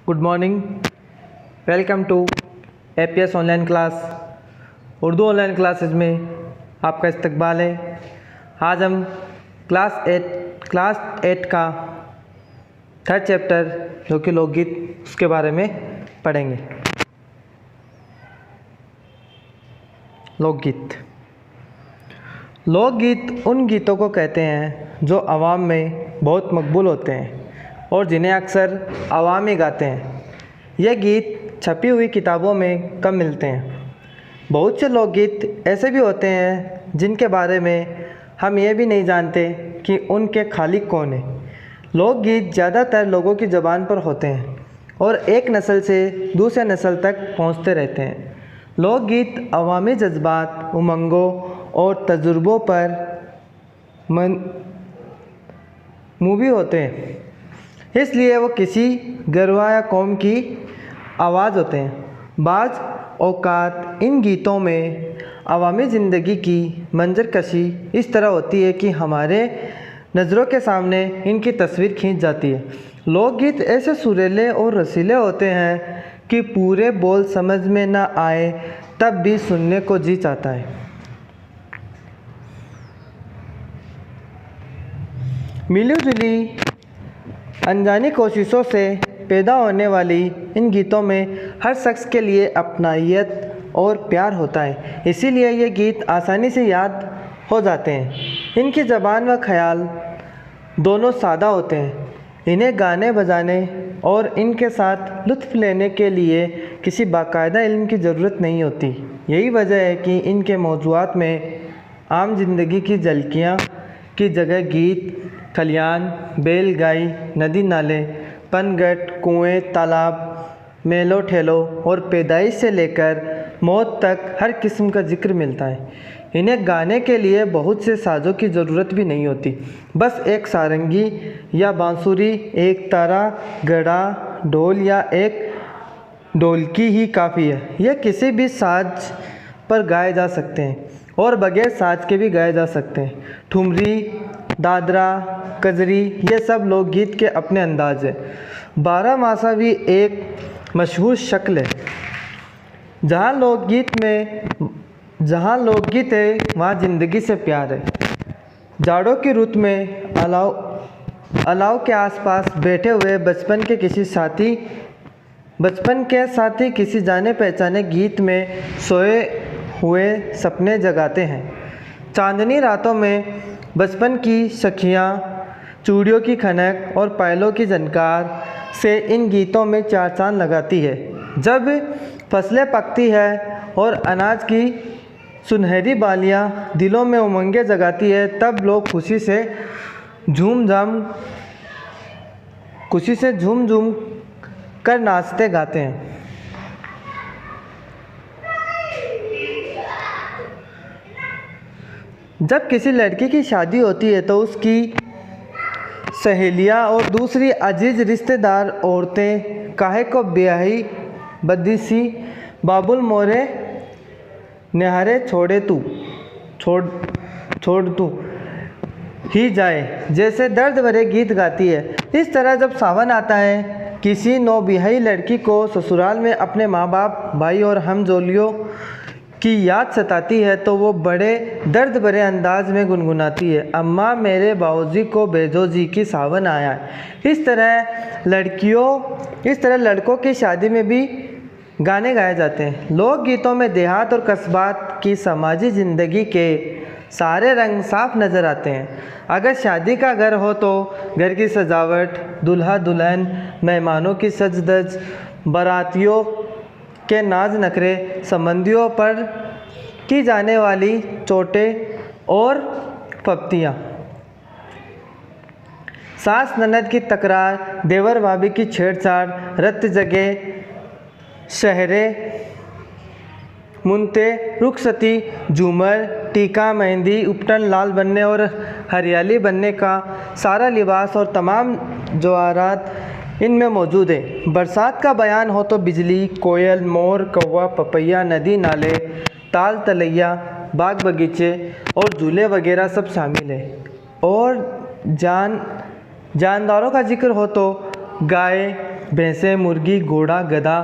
Good morning. Welcome to APS online class. Urdu online classes में आपका इस्तकबाल है। आज हम क्लास एट का थर्ड चैप्टर जो कि लोकगीत उसके बारे में पढ़ेंगे। लोकगीत उन गीतों को कहते हैं जो आवाम में बहुत मकबूल होते हैं और जिन्हें अक्सर आवामी गाते हैं। ये गीत छपी हुई किताबों में कम मिलते हैं। बहुत से लोकगीत ऐसे भी होते हैं जिनके बारे में हम ये भी नहीं जानते कि उनके खालिक कौन है। लोकगीत ज़्यादातर लोगों की ज़बान पर होते हैं और एक नस्ल से दूसरे नस्ल तक पहुंचते रहते हैं। लोकगीत अवामी जज्बात, उमंगों और तजुर्बों पर मुबनी होते हैं, इसलिए वो किसी गिरोह या कौम की आवाज़ होते हैं। बाज़ औक़ात इन गीतों में अवामी ज़िंदगी की मंजरकशी इस तरह होती है कि हमारे नज़रों के सामने इनकी तस्वीर खींच जाती है। लोकगीत ऐसे सुरीले और रसीले होते हैं कि पूरे बोल समझ में न आए तब भी सुनने को जी चाहता है। मिली-जुली अनजानी कोशिशों से पैदा होने वाली इन गीतों में हर शख्स के लिए अपनायत और प्यार होता है, इसीलिए ये गीत आसानी से याद हो जाते हैं। इनकी ज़बान व ख़याल दोनों सादा होते हैं। इन्हें गाने बजाने और इनके साथ लुत्फ़ लेने के लिए किसी बाकायदा इल्म की ज़रूरत नहीं होती। यही वजह है कि इनके मौज़ूआत में आम ज़िंदगी की झलकियाँ की जगह गीत, खलियान, बैलगाई, नदी नाले, पनघट, कुएँ, तालाब, मेलो ठेलो और पैदाइश से लेकर मौत तक हर किस्म का जिक्र मिलता है। इन्हें गाने के लिए बहुत से साज़ों की ज़रूरत भी नहीं होती, बस एक सारंगी या बांसुरी, एक तारा, घड़ा, ढोल या एक ढोलकी ही काफ़ी है। यह किसी भी साज पर गाए जा सकते हैं और बगैर साज के भी गाए जा सकते हैं। ठुमरी, दादरा, कजरी ये सब लोकगीत के अपने अंदाज है। बारहमासा भी एक मशहूर शक्ल है। जहाँ लोकगीत है वहाँ ज़िंदगी से प्यार है। जाड़ों की रुत में अलाव के आसपास बैठे हुए बचपन के साथी किसी जाने पहचाने गीत में सोए हुए सपने जगाते हैं। चांदनी रातों में बचपन की सखियाँ चूड़ियों की खनक और पायलों की झनकार से इन गीतों में चार चांद लगाती है। जब फसलें पकती है और अनाज की सुनहरी बालियाँ दिलों में उमंगें जगाती है, तब लोग खुशी से झूम झूम कर नाचते गाते हैं। जब किसी लड़की की शादी होती है तो उसकी सहेलियाँ और दूसरी अजीज रिश्तेदार औरतें काहे को ब्याही बदीसी बाबुल मोरे निहारे छोड़ तू ही जाए जैसे दर्द भरे गीत गाती है। इस तरह जब सावन आता है, किसी नौबियाही लड़की को ससुराल में अपने माँ बाप, भाई और हमजोलियों की याद सताती है तो वो बड़े दर्द भरे अंदाज में गुनगुनाती है, अम्मा मेरे बाऊजी को भेजो जी की सावन आया है। इस तरह लड़कों की शादी में भी गाने गाए जाते हैं। लोकगीतों में देहात और कस्बात की समाजी ज़िंदगी के सारे रंग साफ नज़र आते हैं। अगर शादी का घर हो तो घर की सजावट, दूल्हा दुल्हन, मेहमानों की सज-धज, बारातियों के नाज नखरे, संबंधियों पर की जाने वाली चोटें और फप्तियाँ, सास ननद की तकरार, देवर भाभी की छेड़छाड़, रत जगे शहरे मुनते, रुखसती, झूमर, टीका, मेहंदी, उपटन, लाल बनने और हरियाली बनने का सारा लिबास और तमाम जवाहरात इनमें मौजूद है। बरसात का बयान हो तो बिजली, कोयल, मोर, कौवा, पपैया, नदी नाले, ताल तलैया, बाग बगीचे और झूले वगैरह सब शामिल है। और जानदारों का जिक्र हो तो गाय, भैंसे, मुर्गी, घोड़ा, गधा,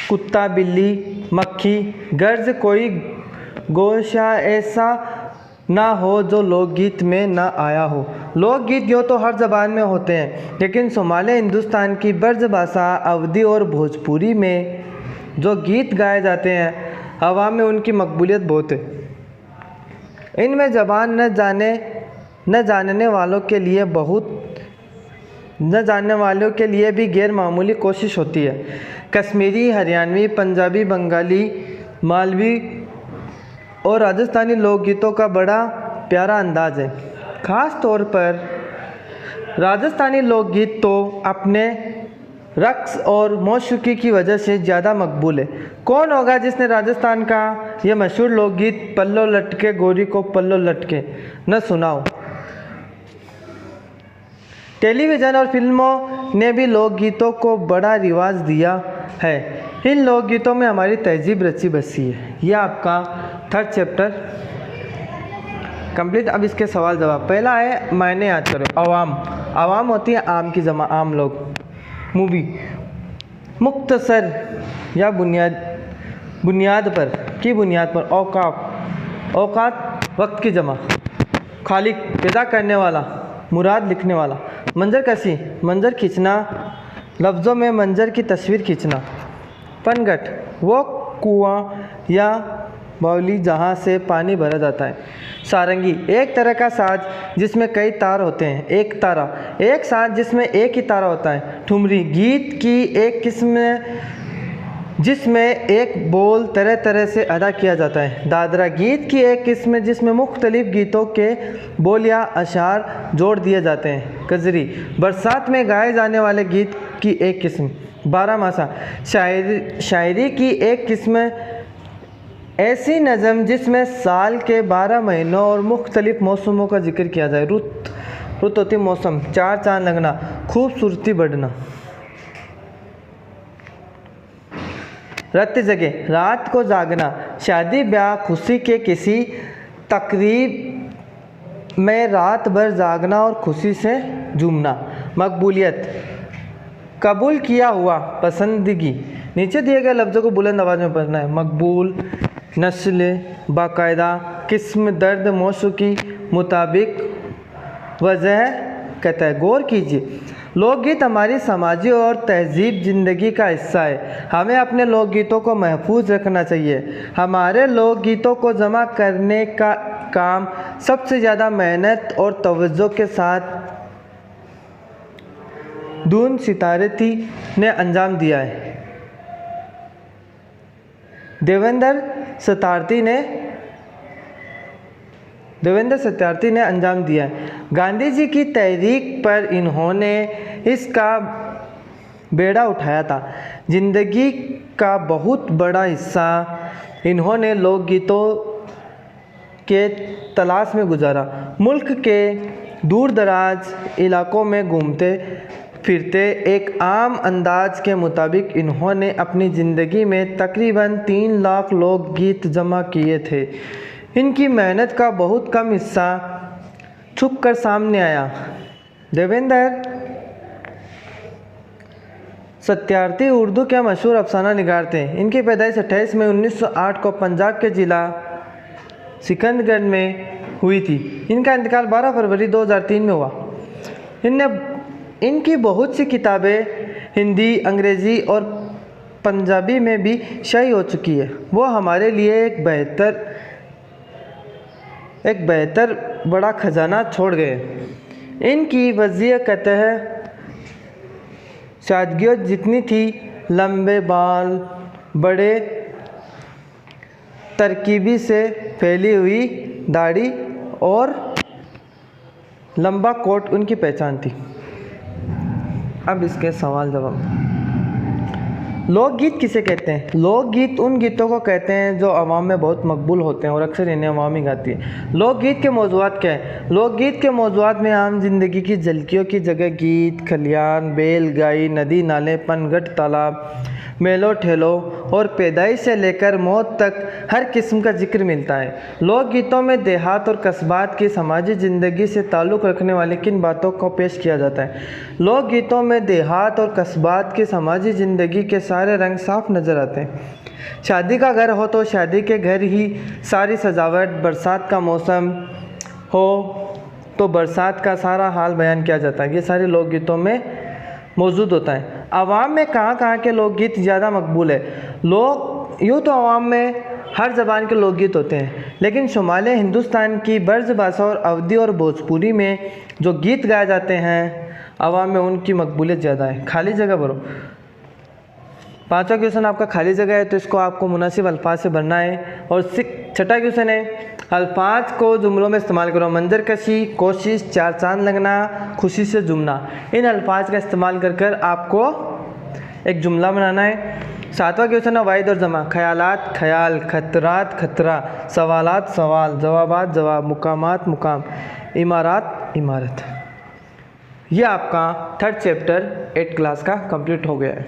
कुत्ता, बिल्ली, मक्खी, गर्ज कोई गोशा ऐसा ना हो जो लोकगीत में ना आया हो। लोकगीत यूँ तो हर ज़बान में होते हैं, लेकिन शुमाली हिंदुस्तान की ब्रज भाषा अवधी और भोजपुरी में जो गीत गाए जाते हैं अवाम में उनकी मकबूलियत बहुत है। इनमें ज़बान न जानने वालों के लिए भी गैर मामूली कोशिश होती है। कश्मीरी, हरियाणवी, पंजाबी, बंगाली, मालवी और राजस्थानी लोकगीतों का बड़ा प्यारा अंदाज है। ख़ास तौर पर राजस्थानी लोकगीत तो अपने रक़्स और मौसीकी की वजह से ज़्यादा मकबूल है। कौन होगा जिसने राजस्थान का यह मशहूर लोकगीत पल्लो लटके गोरी को पल्लो लटके न सुना हो। टेलीविज़न और फिल्मों ने भी लोकगीतों को बड़ा रिवाज दिया है। इन लोकगीतों में हमारी तहजीब रची बसी है। यह आपका 3rd चैप्टर कंप्लीट। अब इसके सवाल जवाब। पहला है मायने याद करो। अवाम होती है आम की जमा, आम लोग। मूवी, मुख्तसर या बुनियाद पर। औकात वक्त की जमा। खालिक पैदा करने वाला, मुराद लिखने वाला। मंजर कशी, मंजर खींचना, लफ्ज़ों में मंजर की तस्वीर खींचना। पनघट, वो कुआं या बावली जहाँ से पानी भरा जाता है। सारंगी, एक तरह का साज जिसमें कई तार होते हैं। एक तारा, एक साज जिसमें एक ही तारा होता है। ठुमरी, गीत की एक किस्म जिसमें एक बोल तरह तरह से अदा किया जाता है। दादरा, गीत की एक किस्म जिसमें मुख्तलिफ गीतों के बोल या अशार जोड़ दिए जाते हैं। कजरी, बरसात में गाए जाने वाले गीत की एक किस्म। बारहमासा, शायरी की एक किस्म, ऐसी नज़म जिसमें साल के 12 महीनों और मुख्तलिफ मौसमों का जिक्र किया जाए। रुत होती मौसम। चार चांद लगना, खूबसूरती बढ़ना। रत्ती जगे, रात को जागना। शादी ब्याह खुशी के किसी तकरीब में रात भर जागना और खुशी से झूमना। मकबूलियत, कबूल किया हुआ, पसंदगी। नीचे दिए गए लफ्ज़ों को बुलंद आवाज़ में पढ़ना है। मकबूल, नस्ल, बाकायदा, किस्म, दर्द, मौसीकी, मुताबिक, वजह, कहता है। गौर कीजिए, लोकगीत हमारी समाजी और तहजीब ज़िंदगी का हिस्सा है। हमें अपने लोकगीतों को महफूज रखना चाहिए। हमारे लोकगीतों को जमा करने का काम सबसे ज़्यादा मेहनत और तवज्जो के साथ दून सितारती ने अंजाम दिया है। देवेंद्र सत्यार्थी ने अंजाम दिया है। गांधी जी की तहरीक पर इन्होंने इसका बेड़ा उठाया था। जिंदगी का बहुत बड़ा हिस्सा इन्होंने लोकगीतों के तलाश में गुजारा। मुल्क के दूर दराज इलाकों में घूमते फिरते एक आम अंदाज के मुताबिक इन्होंने अपनी ज़िंदगी में तकरीबन 3 लाख लोकगीत जमा किए थे। इनकी मेहनत का बहुत कम हिस्सा छुपकर सामने आया। देवेंद्र सत्यार्थी उर्दू के मशहूर अफसाना निगार थे। इनकी पैदाइश 28 मई 1908 को पंजाब के ज़िला सिकंदगढ़ में हुई थी। इनका इंतकाल 12 फरवरी 2003 में हुआ। इनकी बहुत सी किताबें हिंदी, अंग्रेज़ी और पंजाबी में भी शाये हो चुकी है। वो हमारे लिए एक बेहतर बड़ा खजाना छोड़ गए। इनकी वज़ीयत कहते हैं, सादगियों जितनी थी, लंबे बाल, बड़े तरकीबी से फैली हुई दाढ़ी और लंबा कोट उनकी पहचान थी। अब इसके सवाल जवाब। लोकगीत किसे कहते हैं? लोकगीत उन गीतों को कहते हैं जो आवाम में बहुत मकबूल होते हैं और अक्सर इन्हें आवाम ही गाती है। लोकगीत के मौज़ूआत क्या है? लोकगीत के मौज़ूआत में आम जिंदगी की झलकियों की जगह गीत, खलियान, बैलगाई, नदी नाले, पनघट, तालाब, मेलो ठेलो और पैदाइश से लेकर मौत तक हर किस्म का जिक्र मिलता है। लोकगीतों में देहात और कस्बात की समाजी ज़िंदगी से ताल्लुक़ रखने वाली किन बातों को पेश किया जाता है? लोकगीतों में देहात और कस्बात की समाजी ज़िंदगी के सारे रंग साफ नज़र आते हैं। शादी का घर हो तो शादी के घर ही सारी सजावट, बरसात का मौसम हो तो बरसात का सारा हाल बयान किया जाता है। ये सारे लोकगीतों में मौजूद होता है। आवाम में कहाँ के लोकगीत ज़्यादा मकबूल है? यूँ तो आवाम में हर ज़बान के लोकगीत होते हैं, लेकिन शुमाली हिंदुस्तान की ब्रज भाषा और अवधी और भोजपुरी में जो गीत गाए जाते हैं आवाम में उनकी मकबूलियत ज़्यादा है। खाली जगह भरो। पांचवा क्वेश्चन आपका खाली जगह है, तो इसको आपको मुनासिब अल्फाज से भरना है। और छठा क्वेश्चन है, अल्फाज को जुमलों में इस्तेमाल करो। मंजर कशी, कोशिश, चार चांद लगना, खुशी से जुमना। इन अल्फाज का इस्तेमाल कर कर आपको एक जुमला बनाना है। सातवां क्वेश्चन है वाहिद और जमा। ख्यालात ख्याल, खतरात खतरा, सवालात सवाल, जवाबात जवाब, मुकामात मुकाम, इमारात इमारत। ये आपका थर्ड चैप्टर 8th क्लास का कंप्लीट हो गया है।